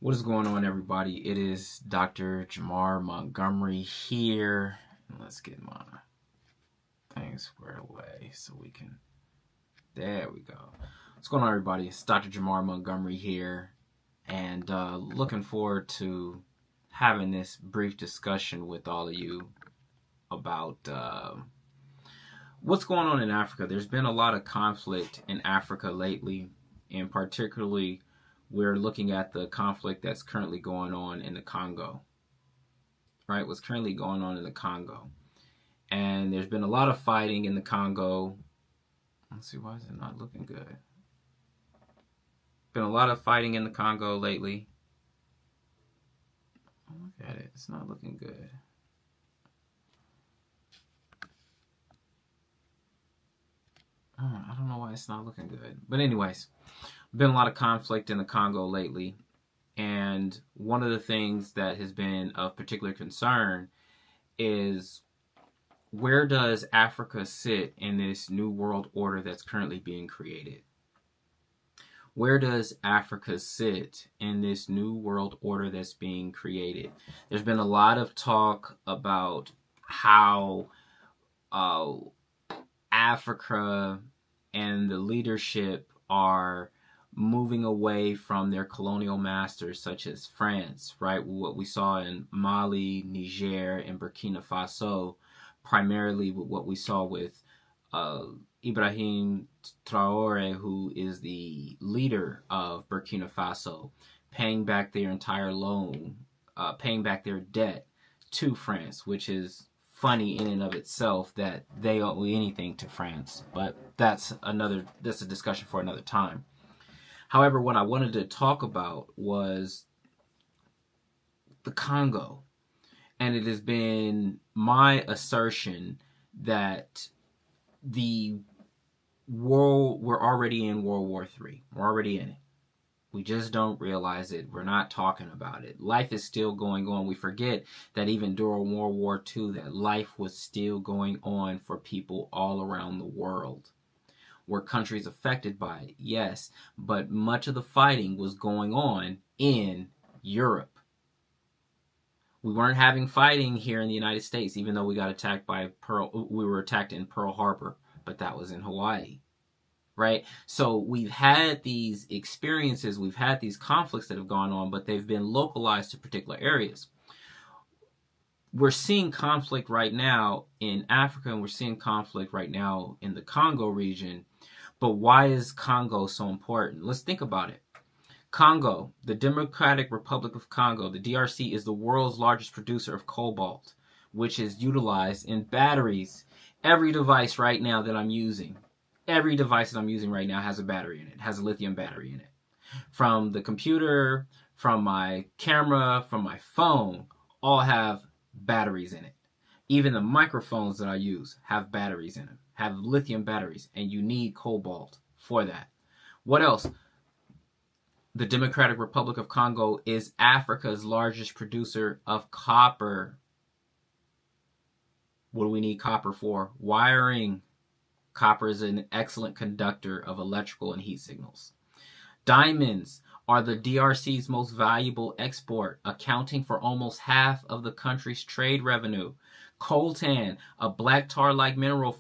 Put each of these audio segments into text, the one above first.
What is going on, everybody? It is Dr. Jamar Montgomery here. Let's get my things squared away so we can. There we go. What's going on, everybody? It's Dr. Jamar Montgomery here, and looking forward to having this brief discussion with all of you about what's going on in Africa. There's been a lot of conflict in Africa lately, and particularly we're looking at the conflict that's currently going on in the Congo, right? What's currently going on in the Congo. And there's been a lot of fighting in the Congo. Let's see, why is it not looking good? Been a lot of fighting in the Congo lately. Look at it, it's not looking good. I don't know why it's not looking good. But anyways, been a lot of conflict in the Congo lately, and one of the things that has been of particular concern is where does Africa sit in this new world order that's currently being created? Where does Africa sit in this new world order that's being created? There's been a lot of talk about how Africa and the leadership are moving away from their colonial masters such as France, right? What we saw in Mali, Niger, and Burkina Faso, primarily with what we saw with Ibrahim Traore, who is the leader of Burkina Faso, paying back their entire loan, paying back their debt to France, which is funny in and of itself that they owe anything to France, but that's a discussion for another time. However, what I wanted to talk about was the Congo, and it has been my assertion that the world, we're already in World War III. We're already in it. We just don't realize it. We're not talking about it. Life is still going on. We forget that even during World War II, that life was still going on for people all around the world. Were countries affected by it? Yes. But much of the fighting was going on in Europe. We weren't having fighting here in the United States, even though we got attacked we were attacked in Pearl Harbor, but that was in Hawaii. Right? So we've had these experiences, we've had these conflicts that have gone on, but they've been localized to particular areas. We're seeing conflict right now in Africa, and we're seeing conflict right now in the Congo region. But why is Congo so important? Let's think about it. Congo, the Democratic Republic of Congo, the DRC, is the world's largest producer of cobalt, which is utilized in batteries. Every device right now that I'm using, every device that I'm using right now has a battery in it, has a lithium battery in it. From the computer, from my camera, from my phone, all have batteries in it. Even the microphones that I use have batteries in them, have lithium batteries, and you need cobalt for that. What else? The Democratic Republic of Congo is Africa's largest producer of copper. What do we need copper for? Wiring. Copper is an excellent conductor of electrical and heat signals. Diamonds are the DRC's most valuable export, accounting for almost half of the country's trade revenue. Coltan, a black tar-like mineral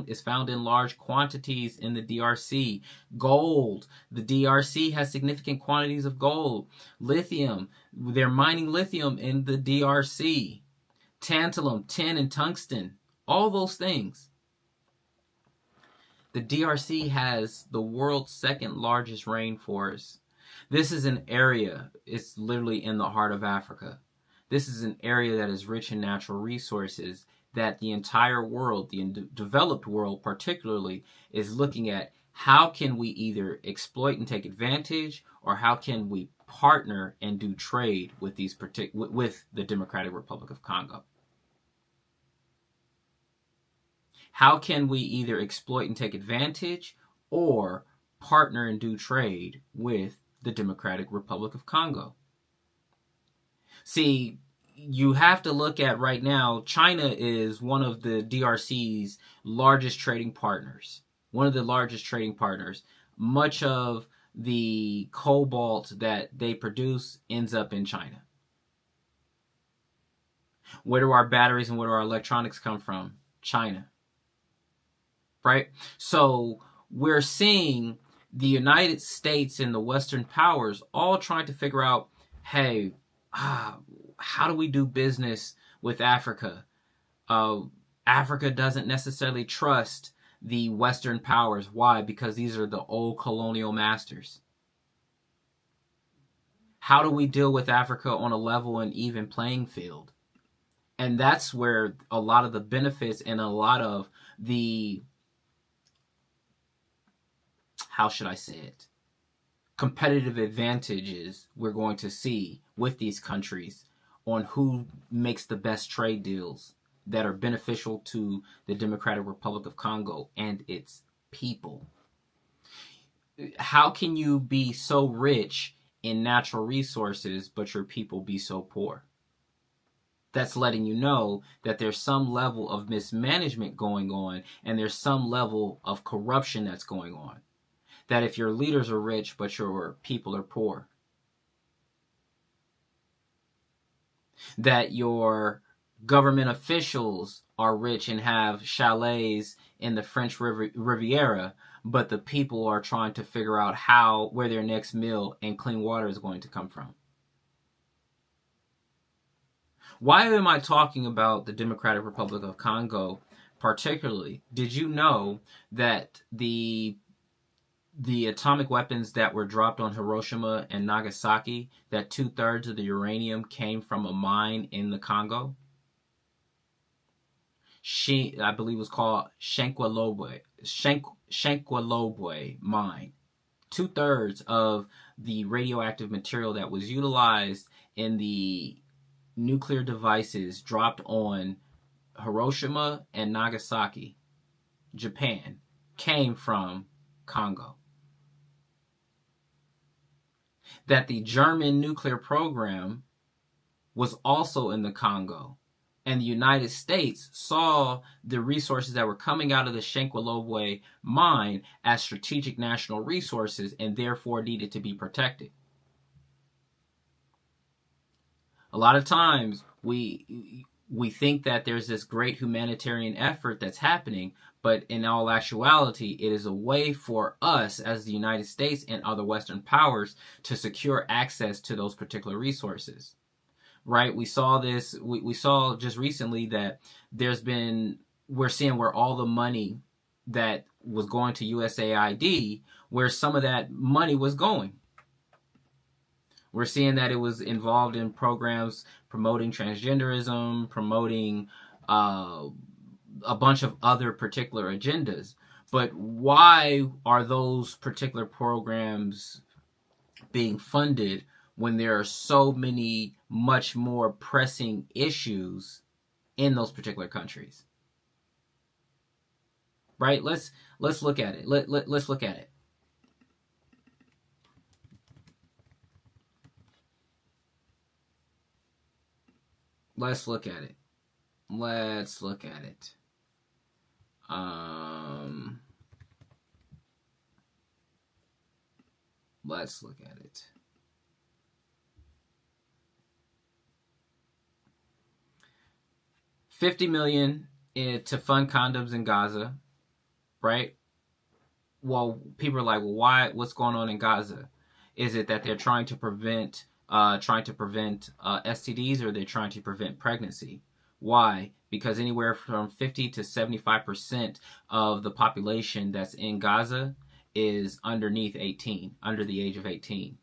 is found in large quantities in the DRC. Gold, the DRC has significant quantities of gold. Lithium, they're mining lithium in the DRC. Tantalum, tin, and tungsten, all those things. The DRC has the world's second largest rainforest. This is an area, it's literally in the heart of Africa. This is an area that is rich in natural resources that the entire world, the developed world particularly, is looking at. How can we either exploit and take advantage, or how can we partner and do trade with with the Democratic Republic of Congo? How can we either exploit and take advantage or partner and do trade with the Democratic Republic of Congo? See, you have to look at right now, China is one of the DRC's largest trading partners. One of the largest trading partners. Much of the cobalt that they produce ends up in China. Where do our batteries and where do our electronics come from? China. Right? So we're seeing the United States and the Western powers all trying to figure out, hey, how do we do business with Africa? Africa doesn't necessarily trust the Western powers. Why? Because these are the old colonial masters. How do we deal with Africa on a level and even playing field? And that's where a lot of the benefits and a lot of the, how should I say it, competitive advantages we're going to see with these countries on who makes the best trade deals that are beneficial to the Democratic Republic of Congo and its people. How can you be so rich in natural resources but your people be so poor? That's letting you know that there's some level of mismanagement going on and there's some level of corruption that's going on. That if your leaders are rich but your people are poor, that your government officials are rich and have chalets in the French Riviera, but the people are trying to figure out where their next meal and clean water is going to come from. Why am I talking about the Democratic Republic of Congo particularly? Did you know that the atomic weapons that were dropped on Hiroshima and Nagasaki, that 2/3 of the uranium came from a mine in the Congo? I believe it was called Shankwalobwe mine. 2/3 of the radioactive material that was utilized in the nuclear devices dropped on Hiroshima and Nagasaki, Japan, came from Congo. That the German nuclear program was also in the Congo. And the United States saw the resources that were coming out of the Shankwalobwe mine as strategic national resources and therefore needed to be protected. A lot of times we think that there's this great humanitarian effort that's happening, but in all actuality, it is a way for us as the United States and other Western powers to secure access to those particular resources. Right? We saw this, we saw just recently that we're seeing where all the money that was going to USAID, where some of that money was going. We're seeing that it was involved in programs promoting transgenderism, promoting a bunch of other particular agendas. But why are those particular programs being funded when there are so many much more pressing issues in those particular countries? Right? Let's look at it. Let's look at it. Let's look at it. Let's look at it. Let's look at it. $50 million to fund condoms in Gaza, right? Well, people are like, well, why? What's going on in Gaza? Is it that they're trying to prevent STDs, or they're trying to prevent pregnancy? Why? Because anywhere from 50 to 75% of the population that's in Gaza is under the age of 18.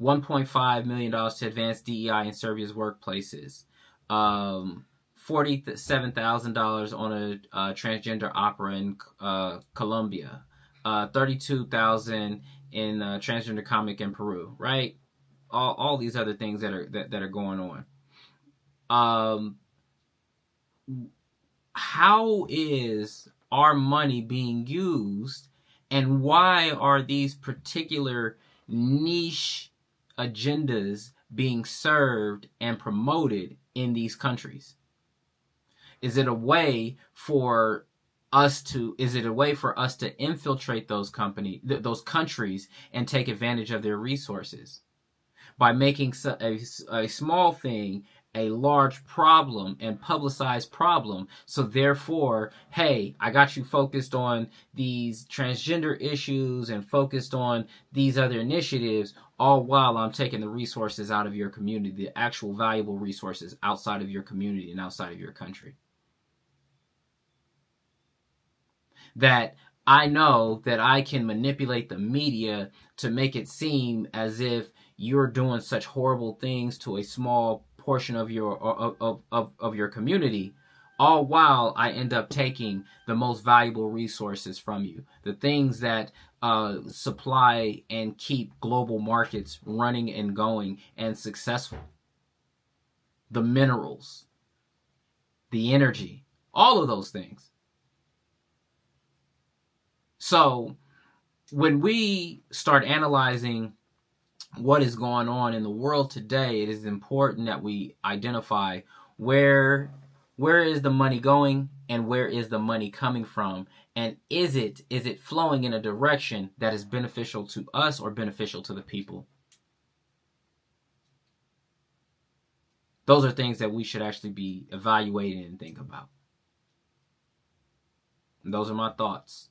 $1.5 million to advance DEI in Serbia's workplaces. $47,000 on a transgender opera in Colombia. $32,000 in transgender comic in Peru. Right? All these other things that are going on. How is our money being used, and why are these particular niche agendas being served and promoted in these countries? Is it a way for is it a way for us to infiltrate those countries and take advantage of their resources by making a small thing a large problem and publicized problem? So therefore, hey, I got you focused on these transgender issues and focused on these other initiatives, all while I'm taking the resources out of your community, the actual valuable resources outside of your community and outside of your country. That I know that I can manipulate the media to make it seem as if you're doing such horrible things to a small portion of your community, all while I end up taking the most valuable resources from you, the things that supply and keep global markets running and going and successful, the minerals, the energy, all of those things. So when we start analyzing what is going on in the world today, it is important that we identify where is the money going and where is the money coming from, and is it flowing in a direction that is beneficial to us or beneficial to the people? Those are things that we should actually be evaluating and think about. And those are my thoughts.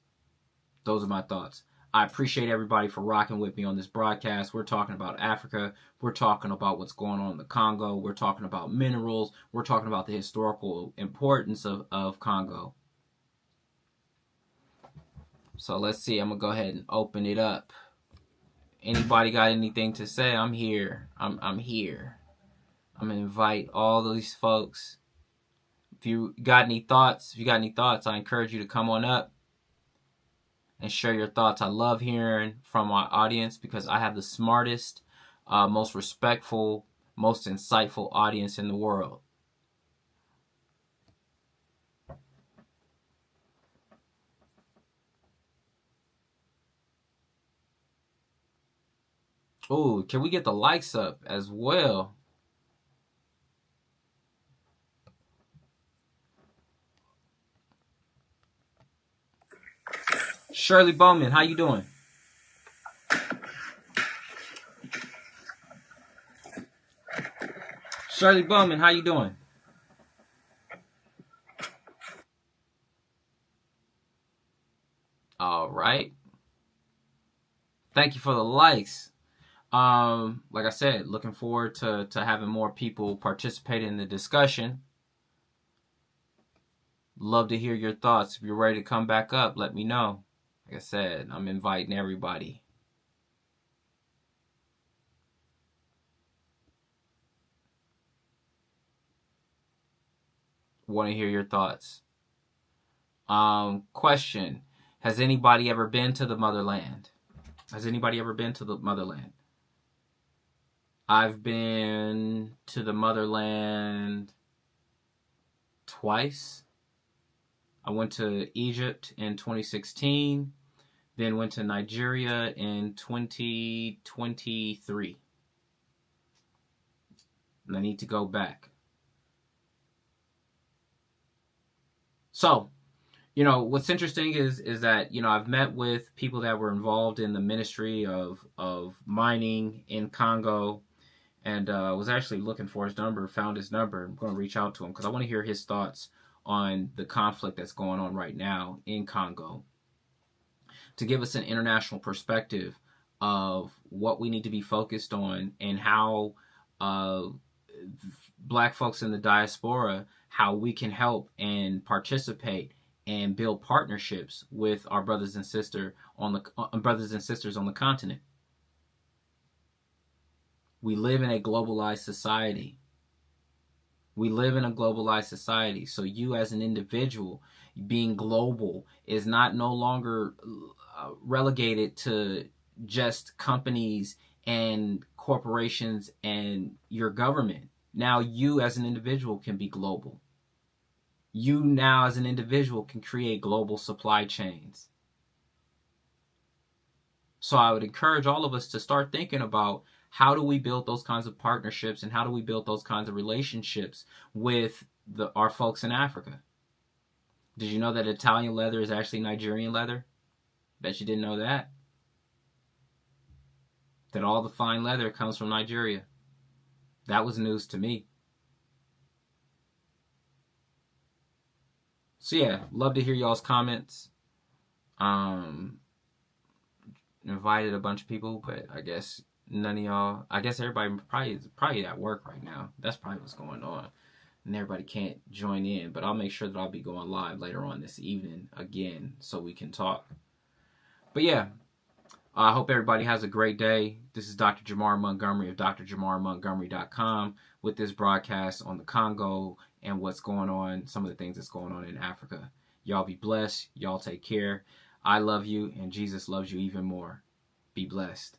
I appreciate everybody for rocking with me on this broadcast. We're talking about Africa. We're talking about what's going on in the Congo. We're talking about minerals. We're talking about the historical importance of Congo. So let's see. I'm going to go ahead and open it up. Anybody got anything to say? I'm here. I'm here. I'm going to invite all these folks. If you got any thoughts, I encourage you to come on up and share your thoughts. I love hearing from my audience because I have the smartest, most respectful, most insightful audience in the world. Ooh, can we get the likes up as well? Shirley Bowman, how you doing? Shirley Bowman, how you doing? All right. Thank you for the likes. Like I said, looking forward to having more people participate in the discussion. Love to hear your thoughts. If you're ready to come back up, let me know. Like I said, I'm inviting everybody. Want to hear your thoughts. Question. Has anybody ever been to the motherland? I've been to the motherland twice. I went to Egypt in 2016, then went to Nigeria in 2023. And I need to go back. So, what's interesting is that, I've met with people that were involved in the ministry of mining in Congo, and was actually looking for his number, found his number. I'm going to reach out to him because I want to hear his thoughts on the conflict that's going on right now in Congo, to give us an international perspective of what we need to be focused on and how Black folks in the diaspora, how we can help and participate and build partnerships with our brothers and sisters on the continent. We live in a globalized society. So you as an individual being global is no longer relegated to just companies and corporations and your government. Now you as an individual can be global. You now as an individual can create global supply chains. So I would encourage all of us to start thinking about how do we build those kinds of partnerships and how do we build those kinds of relationships with our folks in Africa. Did you know that Italian leather is actually Nigerian leather? Bet you didn't know that. That all the fine leather comes from Nigeria. That was news to me. So yeah, love to hear y'all's comments. Invited a bunch of people, but I guess none of y'all. I guess everybody probably at work right now. That's probably what's going on, and everybody can't join in. But I'll make sure that I'll be going live later on this evening again, so we can talk. But yeah, I hope everybody has a great day. This is Dr. Jamar Montgomery of drjamarmontgomery.com with this broadcast on the Congo and what's going on, some of the things that's going on in Africa. Y'all be blessed. Y'all take care. I love you, and Jesus loves you even more. Be blessed.